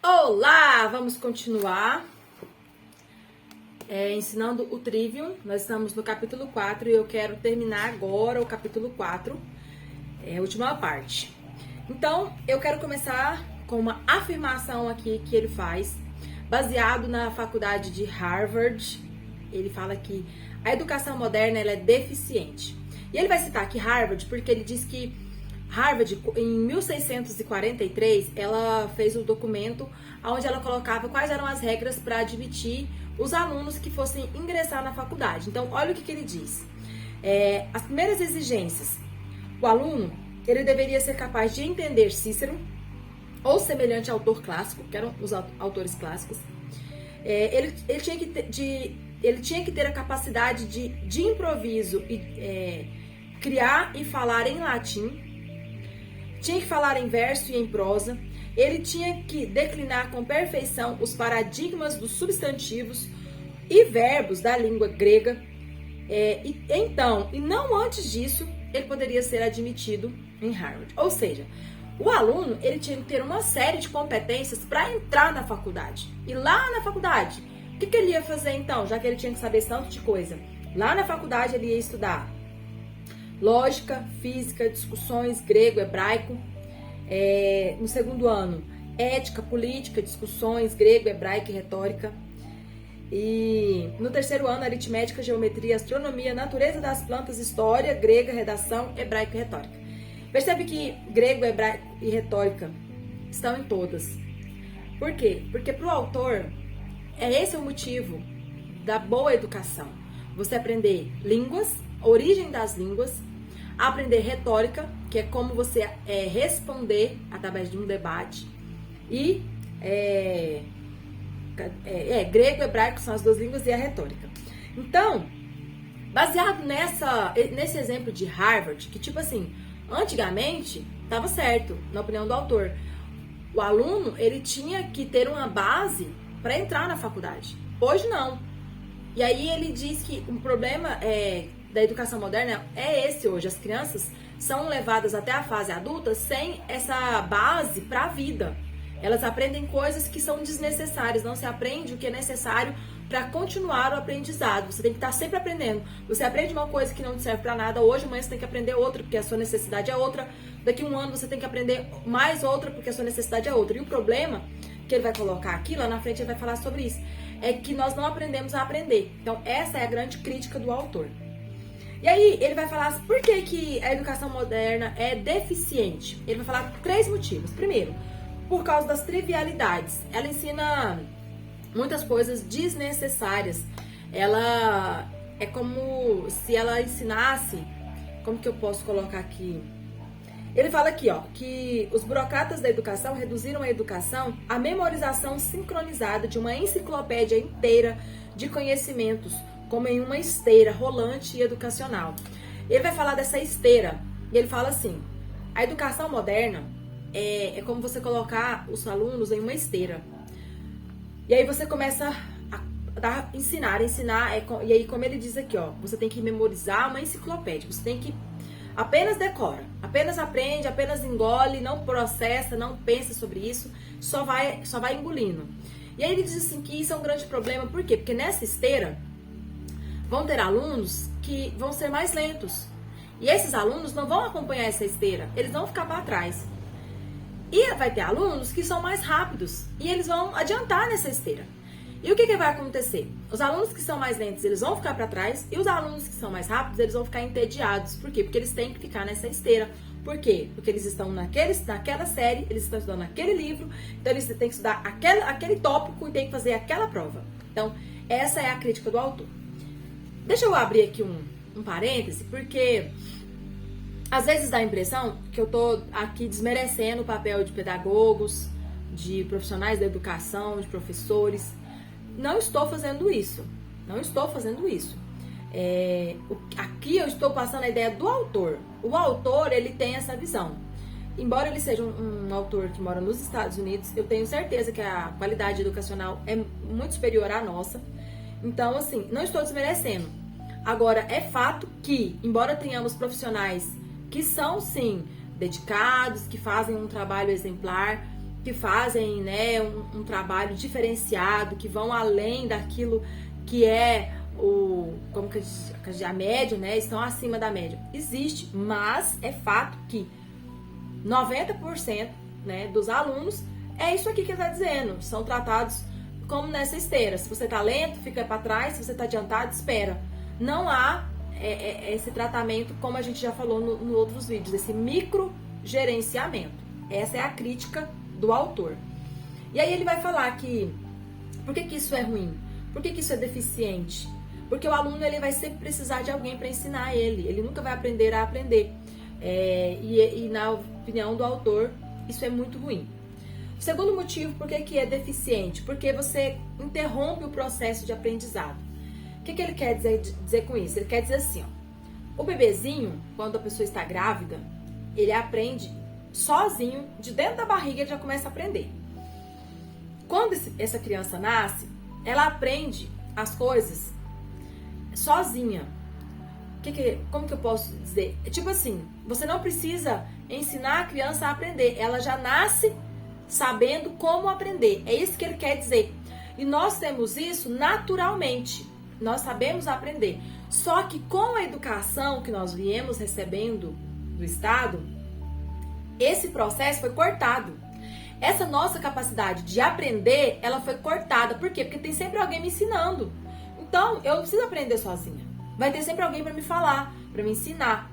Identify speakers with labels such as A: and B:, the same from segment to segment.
A: Olá! Vamos continuar ensinando o Trivium. Nós estamos no capítulo 4 e eu quero terminar agora o capítulo 4, a última parte. Então, eu quero começar com uma afirmação aqui que ele faz, baseado na faculdade de Harvard. Ele fala que a educação moderna ela é deficiente. E ele vai citar aqui Harvard porque ele diz que Harvard, em 1643, ela fez um documento onde ela colocava quais eram as regras para admitir os alunos que fossem ingressar na faculdade. Então, olha o que ele diz. As primeiras exigências. O aluno, ele deveria ser capaz de entender Cícero ou semelhante autor clássico, que eram os autores clássicos. Ele tinha que ter a capacidade de improviso e criar e falar em latim. Tinha que falar em verso e em prosa. Ele tinha que declinar com perfeição os paradigmas dos substantivos e verbos da língua grega. E não antes disso, ele poderia ser admitido em Harvard. Ou seja, o aluno ele tinha que ter uma série de competências para entrar na faculdade. E lá na faculdade, o que ele ia fazer então, já que ele tinha que saber tanto de coisa? Lá na faculdade ele ia estudar lógica, física, discussões, grego, hebraico. No segundo ano, ética, política, discussões, grego, hebraico e retórica. E no terceiro ano, aritmética, geometria, astronomia, natureza das plantas, história, grega, redação, hebraico e retórica. Percebe que grego, hebraico e retórica estão em todas. Por quê? Porque para o autor, esse é o motivo da boa educação. Você aprender línguas, a origem das línguas, aprender retórica, que é como você responder através de um debate, e grego e hebraico são as duas línguas e a retórica. Então, baseado nesse exemplo de Harvard, que tipo assim, antigamente estava certo, na opinião do autor, o aluno ele tinha que ter uma base para entrar na faculdade. Hoje não. E aí ele diz que o problema da educação moderna é esse hoje. As crianças são levadas até a fase adulta sem essa base para a vida. Elas aprendem coisas que são desnecessárias, não se aprende o que é necessário para continuar o aprendizado. Você tem que estar sempre aprendendo. Você aprende uma coisa que não te serve para nada hoje, amanhã você tem que aprender outra porque a sua necessidade é outra. Daqui a um ano você tem que aprender mais outra porque a sua necessidade é outra. E o problema que ele vai colocar aqui, lá na frente ele vai falar sobre isso, é que nós não aprendemos a aprender. Então essa é a grande crítica do autor. E aí ele vai falar por que a educação moderna é deficiente. Ele vai falar 3 motivos. Primeiro, por causa das trivialidades. Ela ensina muitas coisas desnecessárias. Ela é como se ela ensinasse... Como que eu posso colocar aqui? Ele fala aqui, que os burocratas da educação reduziram a educação à memorização sincronizada de uma enciclopédia inteira de conhecimentos, como em uma esteira rolante e educacional. Ele vai falar dessa esteira, e ele fala assim, a educação moderna é como você colocar os alunos em uma esteira. E aí você começa a ensinar, e aí como ele diz aqui, você tem que memorizar uma enciclopédia, você tem que apenas decora, apenas aprende, apenas engole, não processa, não pensa sobre isso, só vai engolindo. E aí ele diz assim que isso é um grande problema, por quê? Porque nessa esteira vão ter alunos que vão ser mais lentos. E esses alunos não vão acompanhar essa esteira, eles vão ficar para trás. E vai ter alunos que são mais rápidos e eles vão adiantar nessa esteira. E o que vai acontecer? Os alunos que são mais lentos, eles vão ficar para trás, e os alunos que são mais rápidos, eles vão ficar entediados. Por quê? Porque eles têm que ficar nessa esteira. Por quê? Porque eles estão naquela série, eles estão estudando aquele livro, então eles têm que estudar aquele tópico e têm que fazer aquela prova. Então, essa é a crítica do autor. Deixa eu abrir aqui um parêntese, porque às vezes dá a impressão que eu tô aqui desmerecendo o papel de pedagogos, de profissionais da educação, de professores. Não estou fazendo isso. Aqui eu estou passando a ideia do autor. O autor, ele tem essa visão. Embora ele seja um autor que mora nos Estados Unidos, eu tenho certeza que a qualidade educacional é muito superior à nossa. Então, assim, não estou desmerecendo. Agora, é fato que, embora tenhamos profissionais que são, sim, dedicados, que fazem um trabalho exemplar, que fazem, né, um trabalho diferenciado, que vão além daquilo que é como que a média, né, estão acima da média. Existe, mas é fato que 90%, né, dos alunos é isso aqui que ele está dizendo, são tratados como nessa esteira. Se você está lento, fica para trás, se você está adiantado, espera. Não há esse tratamento, como a gente já falou no outros vídeos, esse microgerenciamento. Essa é a crítica do autor. E aí ele vai falar que por que isso é ruim? Por que isso é deficiente? Porque o aluno ele vai sempre precisar de alguém para ensinar ele nunca vai aprender a aprender. E na opinião do autor, isso é muito ruim. O segundo motivo, por que é deficiente? Porque você interrompe o processo de aprendizado. O que ele quer dizer com isso? Ele quer dizer assim, ó, o bebezinho, quando a pessoa está grávida, ele aprende sozinho, de dentro da barriga ele já começa a aprender. Quando essa criança nasce, ela aprende as coisas sozinha. Como que eu posso dizer? Tipo assim, você não precisa ensinar a criança a aprender, ela já nasce sabendo como aprender. É isso que ele quer dizer. E nós temos isso naturalmente. Nós sabemos aprender. Só que com a educação que nós viemos recebendo do Estado, esse processo foi cortado. Essa nossa capacidade de aprender, ela foi cortada. Por quê? Porque tem sempre alguém me ensinando. Então, eu não preciso aprender sozinha. Vai ter sempre alguém para me falar, para me ensinar.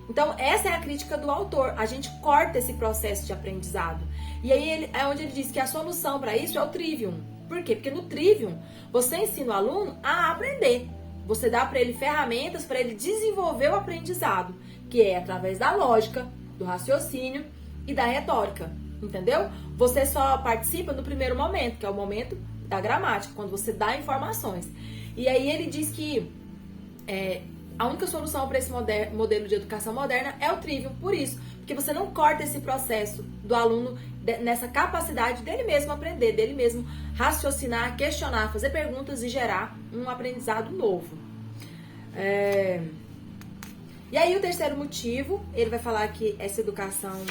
A: Então, essa é a crítica do autor. A gente corta esse processo de aprendizado. E aí é onde ele diz que a solução para isso é o Trivium. Por quê? Porque no Trivium, você ensina o aluno a aprender. Você dá para ele ferramentas para ele desenvolver o aprendizado, que é através da lógica, do raciocínio e da retórica. Entendeu? Você só participa no primeiro momento, que é o momento da gramática, quando você dá informações. E aí ele diz que a única solução para esse modelo de educação moderna é o Trivium, por isso, porque você não corta esse processo do aluno nessa capacidade dele mesmo aprender, dele mesmo raciocinar, questionar, fazer perguntas e gerar um aprendizado novo. E aí o terceiro motivo, ele vai falar que essa educação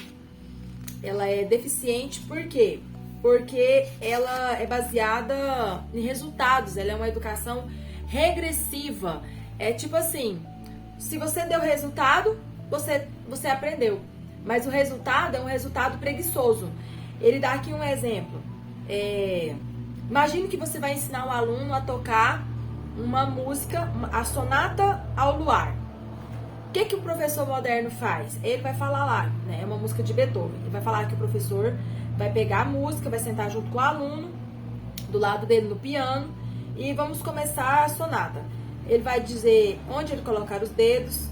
A: ela é deficiente, por quê? Porque ela é baseada em resultados, ela é uma educação regressiva. É tipo assim, se você deu resultado, você aprendeu. Mas o resultado é um resultado preguiçoso. Ele dá aqui um exemplo. Imagine que você vai ensinar um aluno a tocar uma música, a Sonata ao Luar. O que o professor moderno faz? Ele vai falar lá, né? É uma música de Beethoven. Ele vai falar que o professor vai pegar a música, vai sentar junto com o aluno, do lado dele no piano, e vamos começar a sonata. Ele vai dizer onde ele colocar os dedos,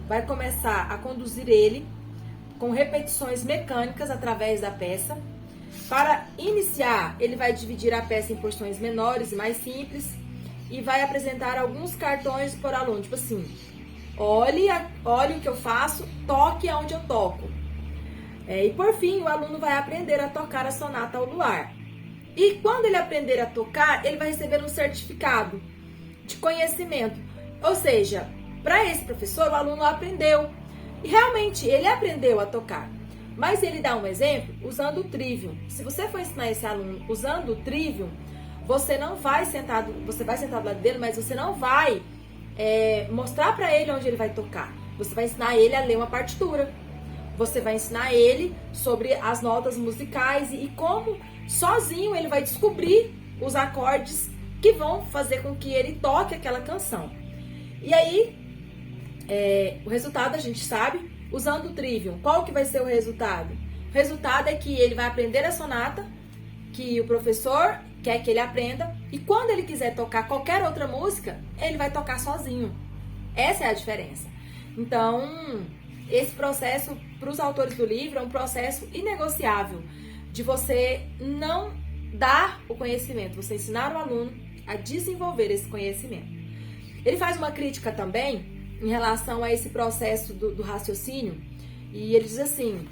A: vai começar a conduzir ele com repetições mecânicas através da peça. Para iniciar, ele vai dividir a peça em porções menores e mais simples e vai apresentar alguns cartões por aluno, tipo assim, olhe o que eu faço, toque aonde eu toco. E por fim, o aluno vai aprender a tocar a Sonata ao Luar. E quando ele aprender a tocar, ele vai receber um certificado de conhecimento. Ou seja, para esse professor, o aluno aprendeu. E realmente, ele aprendeu a tocar. Mas ele dá um exemplo usando o Trivium. Se você for ensinar esse aluno usando o Trivium, você vai sentar do lado dele, mas você não vai mostrar para ele onde ele vai tocar. Você vai ensinar ele a ler uma partitura. Você vai ensinar ele sobre as notas musicais e como sozinho ele vai descobrir os acordes que vão fazer com que ele toque aquela canção. E aí, o resultado a gente sabe, usando o Trivium. Qual que vai ser o resultado? O resultado é que ele vai aprender a sonata, que o professor quer que ele aprenda, e quando ele quiser tocar qualquer outra música, ele vai tocar sozinho. Essa é a diferença. Então, esse processo, para os autores do livro, é um processo inegociável de você não dar o conhecimento, você ensinar o aluno a desenvolver esse conhecimento. Ele faz uma crítica também em relação a esse processo do raciocínio, e ele diz assim,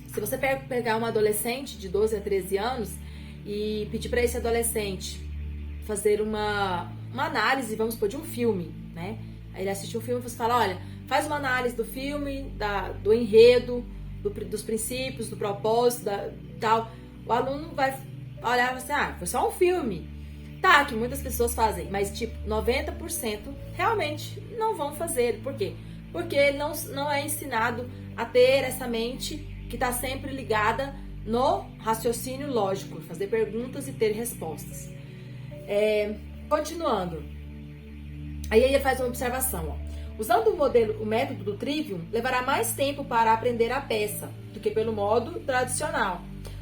A: se você pegar um adolescente de 12 a 13 anos e pedir para esse adolescente fazer uma análise, vamos supor, de um filme, né? Aí ele assiste um filme e você fala, olha, faz uma análise do filme, do enredo, dos princípios, do propósito, tal, o aluno vai olhar e assim, foi só um filme. Tá, que muitas pessoas fazem, mas tipo, 90% realmente não vão fazer. Por quê? Porque ele não é ensinado a ter essa mente que está sempre ligada no raciocínio lógico, fazer perguntas e ter respostas. Continuando. Aí ele faz uma observação, ó. Usando o método do Trivium, levará mais tempo para aprender a peça do que pelo modo tradicional.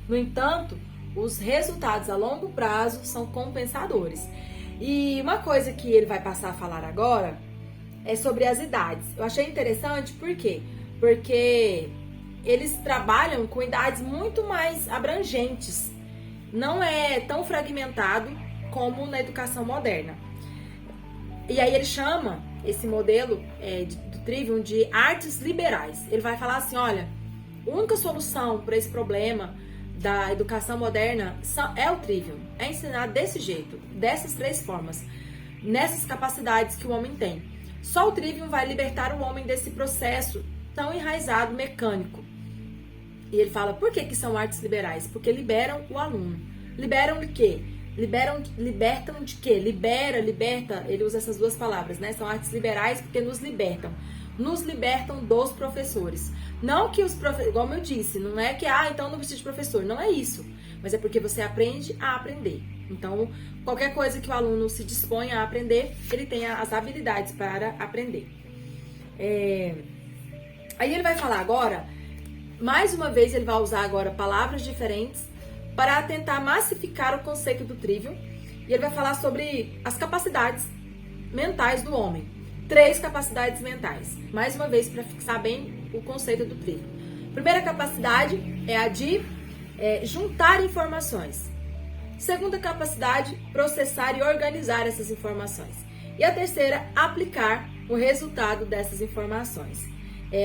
A: No entanto, os resultados a longo prazo são compensadores. E uma coisa que ele vai passar a falar agora é sobre as idades. Eu achei interessante, por quê? Porque eles trabalham com idades muito mais abrangentes. Não é tão fragmentado como na educação moderna. E aí ele chama esse modelo do Trivium de artes liberais. Ele vai falar assim, olha, a única solução para esse problema da educação moderna é o Trivium. É ensinar desse jeito, dessas 3 formas, nessas capacidades que o homem tem. Só o Trivium vai libertar o homem desse processo tão enraizado, mecânico. E ele fala, por que são artes liberais? Porque liberam o aluno. Liberam de quê? Libertam de quê? Liberta, ele usa essas 2 palavras, né? São artes liberais porque nos libertam. Nos libertam dos professores. Não que os professores, igual eu disse, não é que, então não precisa de professor. Não é isso. Mas é porque você aprende a aprender. Então, qualquer coisa que o aluno se disponha a aprender, ele tem as habilidades para aprender. Aí ele vai falar agora, mais uma vez ele vai usar agora palavras diferentes para tentar massificar o conceito do Trivium. E ele vai falar sobre as capacidades mentais do homem. 3 capacidades mentais. Mais uma vez, para fixar bem o conceito do Trivium. Primeira capacidade é a de juntar informações. Segunda capacidade, processar e organizar essas informações. E a terceira, aplicar o resultado dessas informações.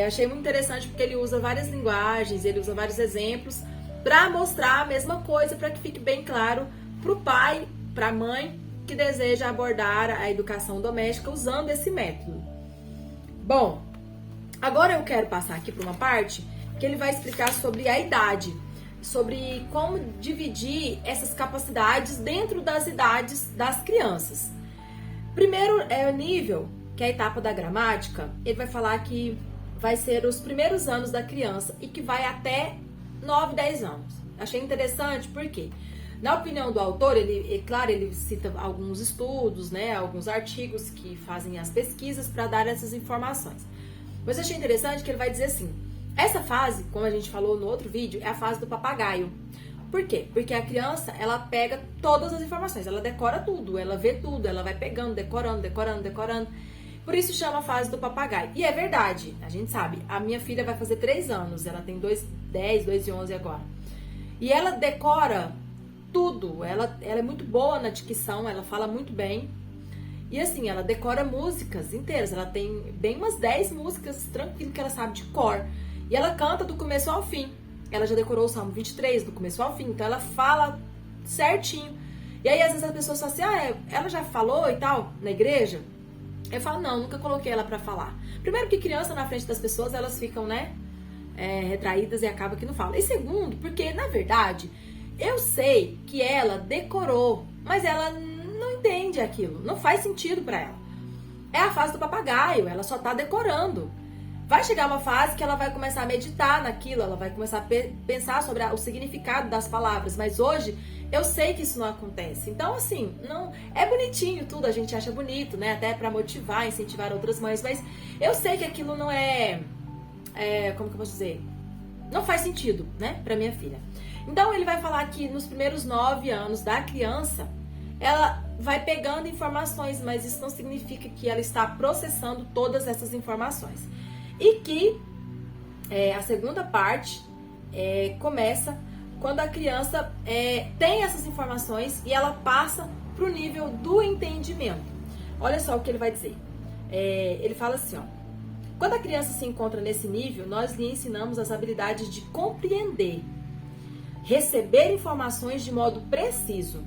A: Achei muito interessante porque ele usa várias linguagens, ele usa vários exemplos para mostrar a mesma coisa, para que fique bem claro para o pai, para a mãe que deseja abordar a educação doméstica usando esse método. Bom, agora eu quero passar aqui para uma parte que ele vai explicar sobre a idade, sobre como dividir essas capacidades dentro das idades das crianças. Primeiro é o nível, que é a etapa da gramática. Ele vai falar que vai ser os primeiros anos da criança e que vai até 9, 10 anos. Achei interessante porque, na opinião do autor, ele cita alguns estudos, né, alguns artigos que fazem as pesquisas para dar essas informações. Mas achei interessante que ele vai dizer assim, essa fase, como a gente falou no outro vídeo, é a fase do papagaio. Por quê? Porque a criança, ela pega todas as informações, ela decora tudo, ela vê tudo, ela vai pegando, decorando. Por isso chama a fase do papagaio. E é verdade, a gente sabe, a minha filha vai fazer 3 anos, ela tem 10, 2 e 11 agora. E ela decora tudo, ela é muito boa na dicção, ela fala muito bem. E assim, ela decora músicas inteiras, ela tem bem umas 10 músicas tranquilo que ela sabe de cor. E ela canta do começo ao fim. Ela já decorou o Salmo 23 do começo ao fim, então ela fala certinho. E aí às vezes as pessoas falam assim, ela já falou e tal na igreja? Eu falo, não, nunca coloquei ela pra falar. Primeiro que criança na frente das pessoas, elas ficam, né, retraídas e acaba que não falam. E segundo, porque na verdade, eu sei que ela decorou, mas ela não entende aquilo, não faz sentido pra ela. É a fase do papagaio, ela só tá decorando. Vai chegar uma fase que ela vai começar a meditar naquilo, ela vai começar a pensar sobre o significado das palavras, mas hoje eu sei que isso não acontece. Então, assim, não é bonitinho tudo, a gente acha bonito, né? Até pra motivar, incentivar outras mães, mas eu sei que aquilo não como que eu posso dizer? Não faz sentido, né? Pra minha filha. Então, ele vai falar que nos primeiros 9 anos da criança, ela vai pegando informações, mas isso não significa que ela está processando todas essas informações. E que a segunda parte começa quando a criança tem essas informações e ela passa para o nível do entendimento. Olha só o que ele vai dizer. Ele fala assim, ó. Quando a criança se encontra nesse nível, nós lhe ensinamos as habilidades de compreender, receber informações de modo preciso,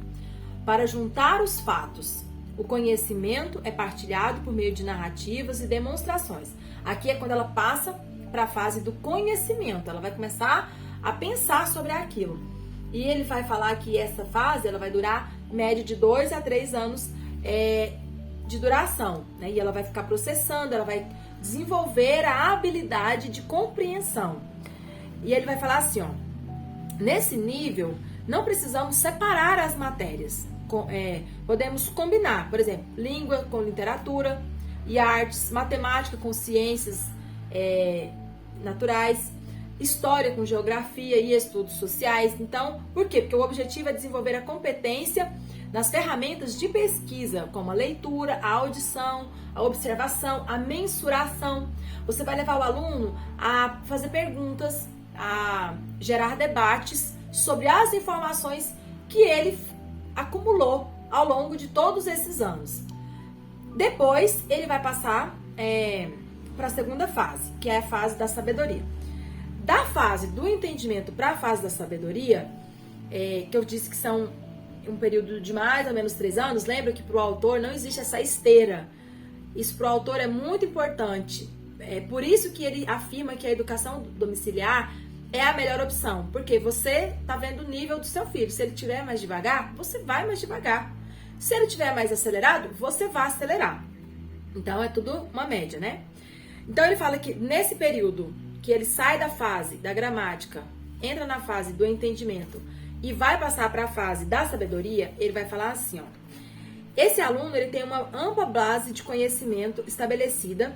A: para juntar os fatos. O conhecimento é partilhado por meio de narrativas e demonstrações. Aqui é quando ela passa para a fase do conhecimento. Ela vai começar a pensar sobre aquilo. E ele vai falar que essa fase ela vai durar média de 2 a 3 anos de duração, né? E ela vai ficar processando, ela vai desenvolver a habilidade de compreensão. E ele vai falar assim, ó, nesse nível, não precisamos separar as matérias. Podemos combinar, por exemplo, língua com literatura e artes, matemática com ciências naturais, história com geografia e estudos sociais. Então, por quê? Porque o objetivo é desenvolver a competência nas ferramentas de pesquisa, como a leitura, a audição, a observação, a mensuração. Você vai levar o aluno a fazer perguntas, a gerar debates sobre as informações que ele acumulou ao longo de todos esses anos. Depois, ele vai passar para a segunda fase, que é a fase da sabedoria. Da fase do entendimento para a fase da sabedoria, que eu disse que são um período de mais ou menos 3 anos, lembra que para o autor não existe essa esteira. Isso para o autor é muito importante. É por isso que ele afirma que a educação domiciliar é a melhor opção, porque você está vendo o nível do seu filho. Se ele estiver mais devagar, você vai mais devagar. Se ele estiver mais acelerado, você vai acelerar. Então, é tudo uma média, né? Então, ele fala que nesse período que ele sai da fase da gramática, entra na fase do entendimento e vai passar para a fase da sabedoria, ele vai falar assim, ó. Esse aluno, ele tem uma ampla base de conhecimento estabelecida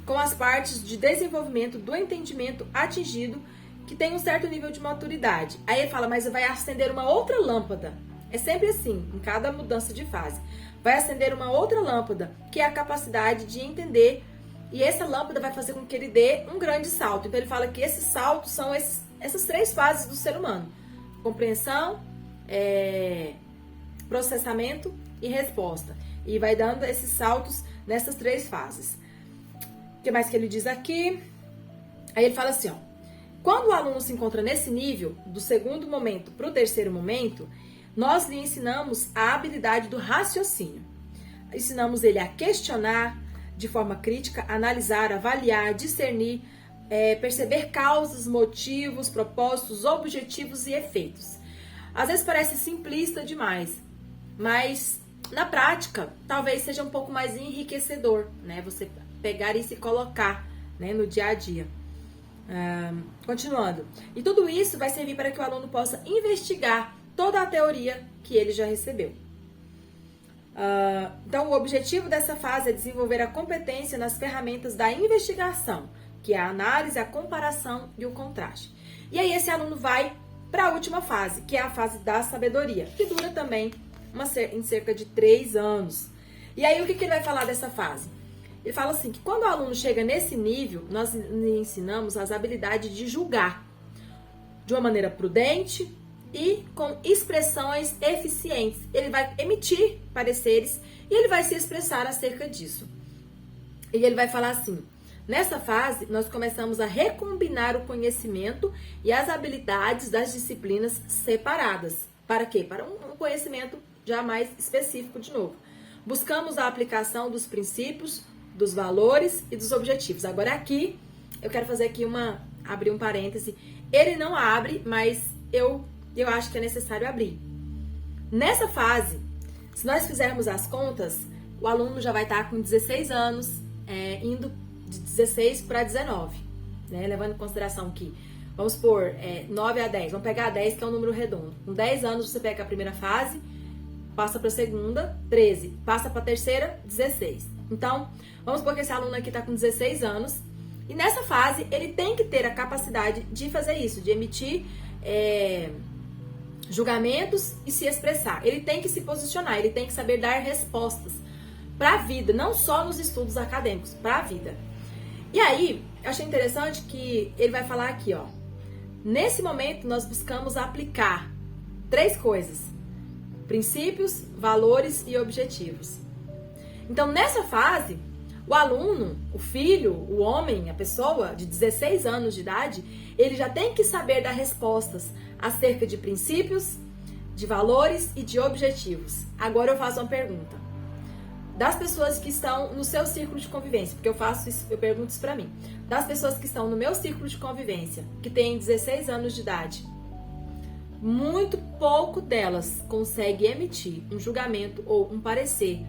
A: com as partes de desenvolvimento do entendimento atingido, que tem um certo nível de maturidade. Aí ele fala, mas vai acender uma outra lâmpada. É sempre assim, em cada mudança de fase. Vai acender uma outra lâmpada, que é a capacidade de entender, e essa lâmpada vai fazer com que ele dê um grande salto. Então ele fala que esses saltos são essas 3 fases do ser humano. Compreensão, processamento e resposta. E vai dando esses saltos nessas 3 fases. O que mais que ele diz aqui? Aí ele fala assim, ó. Quando o aluno se encontra nesse nível, do segundo momento para o terceiro momento, nós lhe ensinamos a habilidade do raciocínio. Ensinamos ele a questionar de forma crítica, analisar, avaliar, discernir, perceber causas, motivos, propósitos, objetivos e efeitos. Às vezes parece simplista demais, mas na prática talvez seja um pouco mais enriquecedor, né? Você pegar e se colocar, né, no dia a dia. Continuando. E tudo isso vai servir para que o aluno possa investigar toda a teoria que ele já recebeu. Então, o objetivo dessa fase é desenvolver a competência nas ferramentas da investigação, que é a análise, a comparação e o contraste. E aí esse aluno vai para a última fase, que é a fase da sabedoria, que dura também em cerca de 3 anos. E aí o que ele vai falar dessa fase? Ele fala assim, que quando o aluno chega nesse nível, nós lhe ensinamos as habilidades de julgar de uma maneira prudente e com expressões eficientes. Ele vai emitir pareceres e ele vai se expressar acerca disso. E ele vai falar assim, nessa fase, nós começamos a recombinar o conhecimento e as habilidades das disciplinas separadas. Para quê? Para um conhecimento já mais específico de novo. Buscamos a aplicação dos princípios, dos valores e dos objetivos. Agora aqui, eu quero fazer aqui abrir um parêntese. Ele não abre, mas eu acho que é necessário abrir. Nessa fase, se nós fizermos as contas, o aluno já vai estar com 16 anos, indo de 16 para 19, né? Levando em consideração que, vamos pôr 9 a 10, vamos pegar 10, que é um número redondo. Com 10 anos você pega a primeira fase, passa para a segunda, 13, passa para a terceira, 16. Então, vamos supor que esse aluno aqui está com 16 anos, e nessa fase ele tem que ter a capacidade de fazer isso, de emitir julgamentos e se expressar. Ele tem que se posicionar, ele tem que saber dar respostas para a vida, não só nos estudos acadêmicos, para a vida. E aí, eu achei interessante que ele vai falar aqui, ó. Nesse momento, nós buscamos aplicar 3 coisas: princípios, valores e objetivos. Então, nessa fase, o aluno, o filho, o homem, a pessoa de 16 anos de idade, ele já tem que saber dar respostas acerca de princípios, de valores e de objetivos. Agora eu faço uma pergunta. das pessoas que estão no seu círculo de convivência, porque eu pergunto isso pra mim, das pessoas que estão no meu círculo de convivência, que têm 16 anos de idade, muito pouco delas consegue emitir um julgamento ou um parecer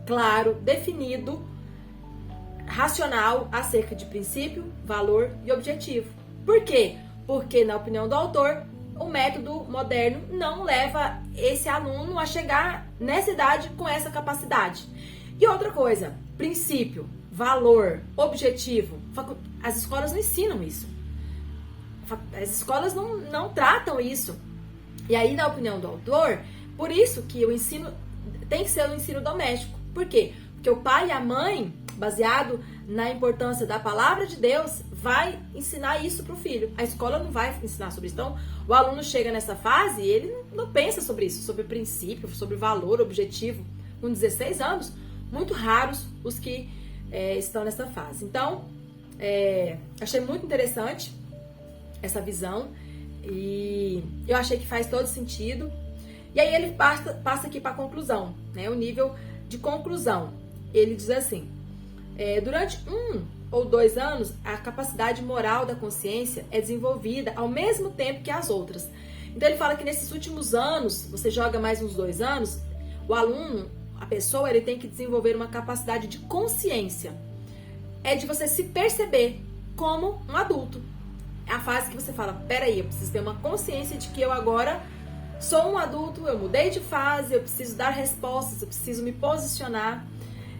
A: claro, definido, racional acerca de princípio, valor e objetivo. Por quê? Porque, na opinião do autor, o método moderno não leva esse aluno a chegar nessa idade com essa capacidade. E outra coisa, princípio, valor, objetivo, as escolas não ensinam isso. As escolas não tratam isso. E aí, na opinião do autor, por isso que o ensino tem que ser um ensino doméstico. Por quê? Porque o pai e a mãe, baseado na importância da palavra de Deus, vai ensinar isso para o filho. A escola não vai ensinar sobre isso. Então, o aluno chega nessa fase e ele não pensa sobre isso, sobre princípio, sobre valor, objetivo. Com 16 anos, muito raros os que estão nessa fase. Então, achei muito interessante essa visão e eu achei que faz todo sentido. E aí ele passa aqui para a conclusão, né? O nível de conclusão. Ele diz assim: durante 1 ou 2 anos, a capacidade moral da consciência é desenvolvida ao mesmo tempo que as outras. Então ele fala que nesses últimos anos, você joga mais uns 2 anos, o aluno, a pessoa, ele tem que desenvolver uma capacidade de consciência. É de você se perceber como um adulto. É a fase que você fala, peraí, eu preciso ter uma consciência de que eu agora sou um adulto, eu mudei de fase, eu preciso dar respostas, eu preciso me posicionar.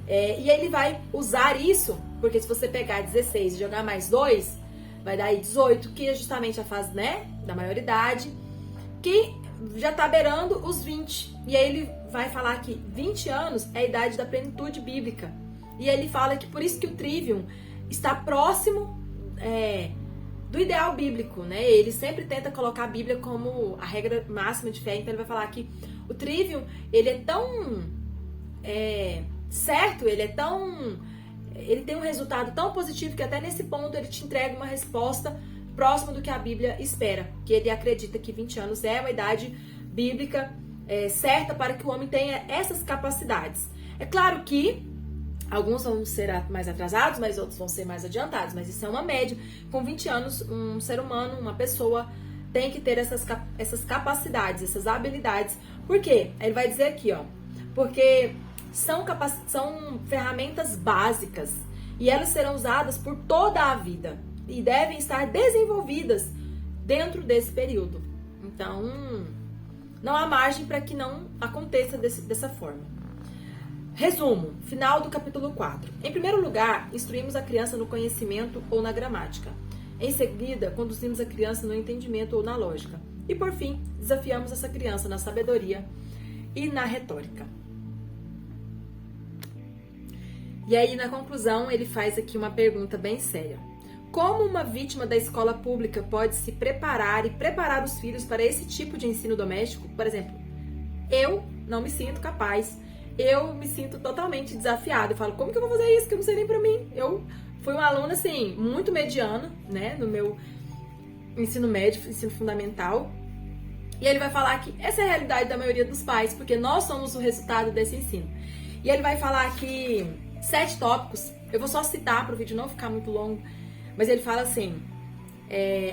A: E aí ele vai usar isso, porque se você pegar 16 e jogar mais 2, vai dar aí 18, que é justamente a fase, né, da maioridade, que já tá beirando os 20. E aí ele vai falar que 20 anos é a idade da plenitude bíblica. E ele fala que por isso que o trivium está próximo do ideal bíblico, né? Ele sempre tenta colocar a Bíblia como a regra máxima de fé. Então ele vai falar que o trivium, ele é tão certo, ele tem um resultado tão positivo que até nesse ponto ele te entrega uma resposta próxima do que a Bíblia espera, que ele acredita que 20 anos é uma idade bíblica certa para que o homem tenha essas capacidades. É claro que alguns vão ser mais atrasados, mas outros vão ser mais adiantados, mas isso é uma média. Com 20 anos, um ser humano, uma pessoa, tem que ter essas capacidades, essas habilidades. Por quê? Ele vai dizer aqui, ó, porque são ferramentas básicas e elas serão usadas por toda a vida e devem estar desenvolvidas dentro desse período. Então, não há margem para que não aconteça dessa forma. Resumo, final do capítulo 4. Em primeiro lugar, instruímos a criança no conhecimento ou na gramática. Em seguida, conduzimos a criança no entendimento ou na lógica. E por fim, desafiamos essa criança na sabedoria e na retórica. E aí, na conclusão, ele faz aqui uma pergunta bem séria. Como uma vítima da escola pública pode se preparar e preparar os filhos para esse tipo de ensino doméstico? Por exemplo, eu não me sinto capaz, eu me sinto totalmente desafiada. Eu falo, como que eu vou fazer isso? Que eu não sei nem pra mim. Eu fui uma aluna, assim, muito mediana, né, no meu ensino médio, ensino fundamental. E ele vai falar que essa é a realidade da maioria dos pais, porque nós somos o resultado desse ensino. E ele vai falar aqui 7 tópicos, eu vou só citar para o vídeo não ficar muito longo, mas ele fala assim,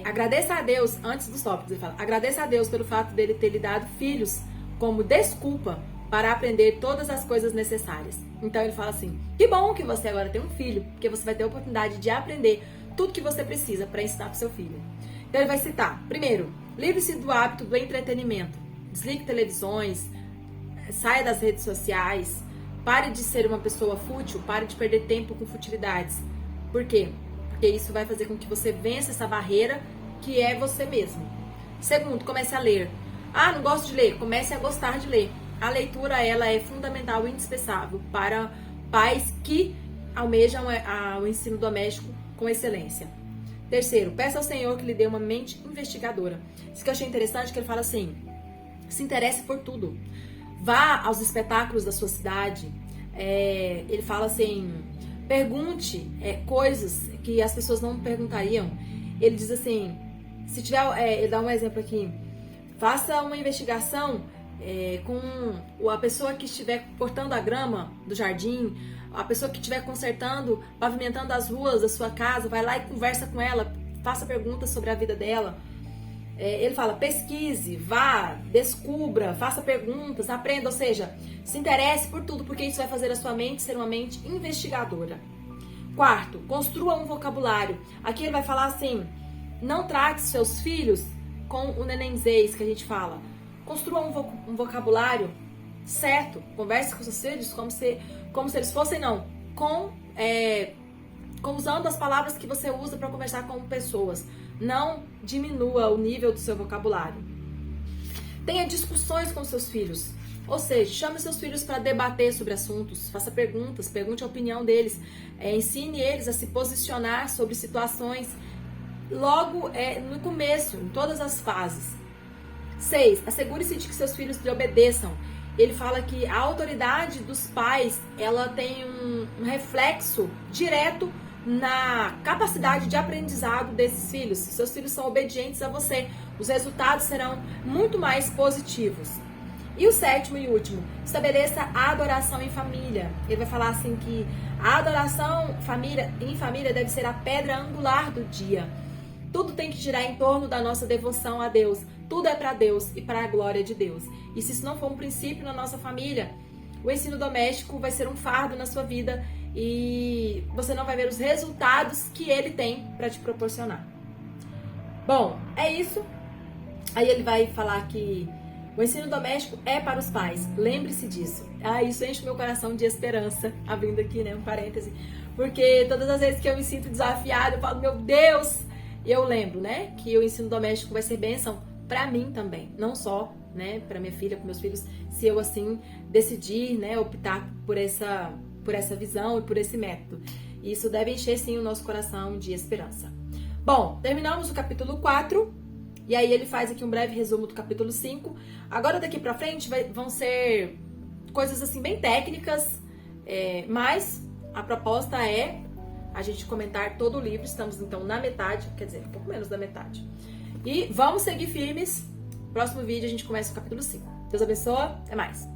A: agradeça a Deus, antes dos tópicos, ele fala, agradeça a Deus pelo fato dele ter lhe dado filhos como desculpa para aprender todas as coisas necessárias. Então ele fala assim, que bom que você agora tem um filho, porque você vai ter a oportunidade de aprender tudo que você precisa para ensinar para o seu filho. Então ele vai citar, primeiro, livre-se do hábito do entretenimento, desligue televisões, saia das redes sociais, pare de ser uma pessoa fútil, pare de perder tempo com futilidades. Por quê? Porque isso vai fazer com que você vença essa barreira que é você mesmo. Segundo, comece a ler. Ah, não gosto de ler. Comece a gostar de ler. A leitura, ela é fundamental e indispensável para pais que almejam o ensino doméstico com excelência. Terceiro, peça ao Senhor que lhe dê uma mente investigadora. Isso que eu achei interessante, que ele fala assim, se interesse por tudo. Vá aos espetáculos da sua cidade. Ele fala assim, pergunte coisas que as pessoas não perguntariam. Ele diz assim, se tiver, ele dá um exemplo aqui, faça uma investigação com a pessoa que estiver cortando a grama do jardim, a pessoa que estiver consertando, pavimentando as ruas da sua casa, vai lá e conversa com ela, faça perguntas sobre a vida dela. Ele fala, pesquise, vá, descubra, faça perguntas, aprenda, ou seja, se interesse por tudo, porque isso vai fazer a sua mente ser uma mente investigadora. Quarto, construa um vocabulário. Aqui ele vai falar assim, não trate seus filhos com o nenenzês que a gente fala. Construa um vocabulário certo, converse com seus filhos como se eles fossem, usando as palavras que você usa para conversar com pessoas. Não diminua o nível do seu vocabulário. Tenha discussões com seus filhos. Ou seja, chame seus filhos para debater sobre assuntos, faça perguntas, pergunte a opinião deles, ensine eles a se posicionar sobre situações logo no começo, em todas as fases. 6. Assegure-se de que seus filhos lhe obedeçam. Ele fala que a autoridade dos pais, ela tem um reflexo direto na capacidade de aprendizado desses filhos. Se seus filhos são obedientes a você, os resultados serão muito mais positivos. E o 7º e último, estabeleça a adoração em família. Ele vai falar assim que a adoração em família deve ser a pedra angular do dia. Tudo tem que girar em torno da nossa devoção a Deus. Tudo é para Deus e para a glória de Deus. E se isso não for um princípio na nossa família, o ensino doméstico vai ser um fardo na sua vida e você não vai ver os resultados que ele tem para te proporcionar. Bom, é isso. Aí ele vai falar que o ensino doméstico é para os pais. Lembre-se disso. Isso enche o meu coração de esperança. Abrindo aqui, um parêntese. Porque todas as vezes que eu me sinto desafiada, eu falo, meu Deus! E eu lembro, que o ensino doméstico vai ser bênção para mim também. Não só, para minha filha, para meus filhos, se eu assim decidir, optar por essa visão e por esse método. Isso deve encher, sim, o nosso coração de esperança. Bom, terminamos o capítulo 4. E aí ele faz aqui um breve resumo do capítulo 5. Agora daqui pra frente vão ser coisas assim bem técnicas, mas a proposta é a gente comentar todo o livro. Estamos então na metade, quer dizer, um pouco menos da metade. E vamos seguir firmes. Próximo vídeo a gente começa o capítulo 5. Deus abençoe, até mais.